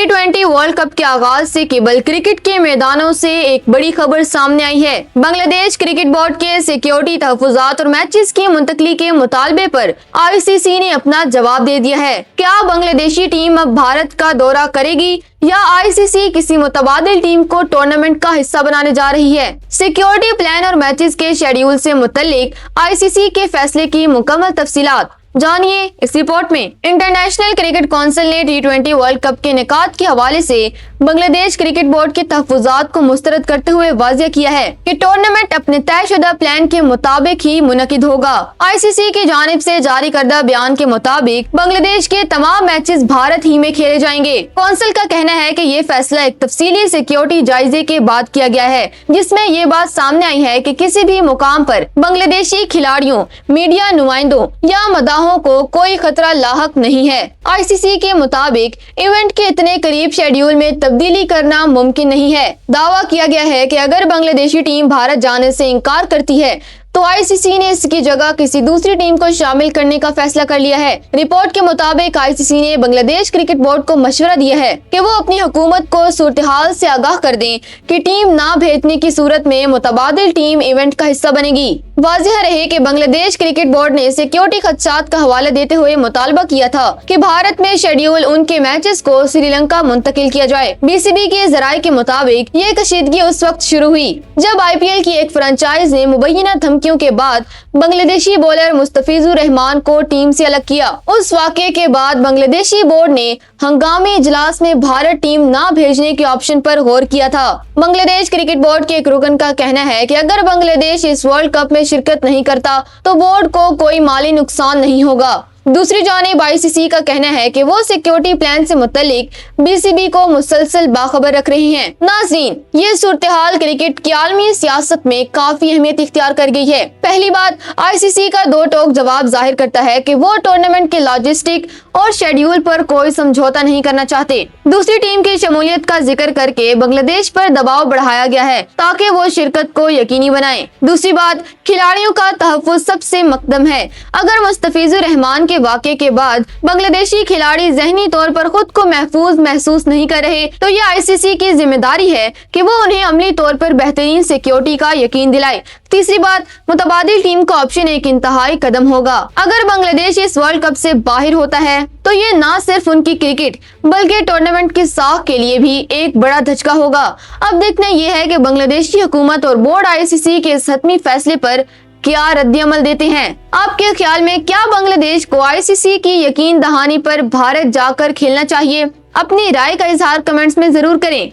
T20 world cup के आगाज से केवल क्रिकेट के मैदानों से एक बड़ी खबर सामने आई है। बांग्लादेश क्रिकेट बोर्ड के सिक्योरिटी तहफुजात और मैचेस की मुंतकली के मुतालबे पर ICC ने अपना जवाब दे दिया है। क्या बांग्लादेशी टीम अब भारत का दौरा करेगी या ICC किसी मुतबादिल टीम को टूर्नामेंट का हिस्सा बनाने जा रही है? सिक्योरिटी प्लान और मैचेस के शेड्यूल से मुतल्लिक ICC के फैसले की मुकम्मल तफसीलात जानिए इस रिपोर्ट में। इंटरनेशनल क्रिकेट काउंसिल ने T20 वर्ल्ड कप के निकात के हवाले से बांग्लादेश क्रिकेट बोर्ड के तहफुजात को मुस्तरद करते हुए वाज़ेह किया है कि टूर्नामेंट अपने तयशुदा प्लान के मुताबिक ही मुनकिद होगा। ICC की जानिब से जारी करदा बयान के मुताबिक बांग्लादेश के तमाम मैचेस भारत ही में खेले जाएंगे। काउंसिल का कहना है कि ये फैसला एक तफसीली सिक्योरिटी जायजे के बाद किया गया है, जिसमें ये बात सामने आई है कि किसी भी मुकाम पर बांग्लादेशी खिलाड़ियों, मीडिया नुमाइंदों या मदाहों को कोई खतरा लाहक नहीं है। ICC के मुताबिक इवेंट के इतने करीब शेड्यूल में तब्दीली करना मुमकिन नहीं है। दावा किया गया है कि अगर बांग्लादेशी टीम भारत जाने से इनकार करती है तो ICC ने इसकी जगह किसी दूसरी टीम को शामिल करने का फैसला कर लिया है। रिपोर्ट के मुताबिक ICC ने बांग्लादेश क्रिकेट बोर्ड को मशवरा दिया है कि वो अपनी हुकूमत को सूरत-ए-हाल से आगाह कर दें कि टीम ना भेजने की सूरत में मुतबादिल टीम इवेंट का हिस्सा बनेगी। वाज़ेह रहे कि बांग्लादेश क्रिकेट बोर्ड ने सिक्योरिटी खदशात का हवाला देते हुए मुतालबा किया था कि भारत में शेड्यूल उनके मैचेस को श्रीलंका मुंतकिल किया जाए। BCB के जराये के मुताबिक ये कशीदगी उस वक्त शुरू हुई जब IPL की एक फ्रेंचाइज ने मुबैना धमकियों के बाद बांग्लादेशी बॉलर मुस्तफिजुर रहमान को टीम से अलग किया। उस वाक़े के बाद बांग्लादेशी बोर्ड ने हंगामी इजलास में भारत टीम ना भेजने के ऑप्शन पर गौर किया था। बांग्लादेश क्रिकेट बोर्ड के एक रुकन का कहना है कि अगर बांग्लादेश इस वर्ल्ड कप में शिरकत नहीं करता तो बोर्ड को कोई माली नुकसान नहीं होगा। दूसरी जानिब ICC का कहना है कि वो सिक्योरिटी प्लान से मुतल्लिक BCB को मुसलसल बाखबर रख रहे हैं। नाज़रीन, ये सूरत-ए-हाल क्रिकेट की आलमी सियासत में काफी अहमियत इख्तियार कर गई है। पहली बात, ICC का दो टोक जवाब जाहिर करता है कि वो टूर्नामेंट के लॉजिस्टिक और शेड्यूल पर कोई समझौता नहीं करना चाहते। दूसरी टीम की शमूलियत का जिक्र करके बांग्लादेश पर दबाव बढ़ाया गया है ताकि वो शिरकत को यकीनी बनाए। दूसरी बात, खिलाड़ियों का तहफ़्फ़ुज़ सबसे मकदम है। अगर मुस्तफिजुर रहमान के वाक़े के बाद बांग्लादेशी खिलाड़ी ज़हनी तौर पर खुद को महफूज महसूस नहीं कर रहे तो ये ICC की जिम्मेदारी है कि वो उन्हें अमली तौर पर बेहतरीन सिक्योरिटी का यकीन दिलाए। तीसरी बात, मुतबादिल टीम का ऑप्शन एक इंतहाई कदम होगा। अगर बांग्लादेश इस वर्ल्ड कप से बाहर होता है तो ये ना सिर्फ उनकी क्रिकेट बल्कि टूर्नामेंट की साख के लिए भी एक बड़ा धचका होगा। अब देखना यह है कि बांग्लादेशी हुकूमत और बोर्ड ICC के इस हतमी फैसले पर क्या रद्द-ए-अमल देते हैं। आपके ख्याल में क्या बांग्लादेश को ICC की यकीन दहानी पर भारत जाकर खेलना चाहिए? अपनी राय का इजहार कमेंट्स में जरूर करें।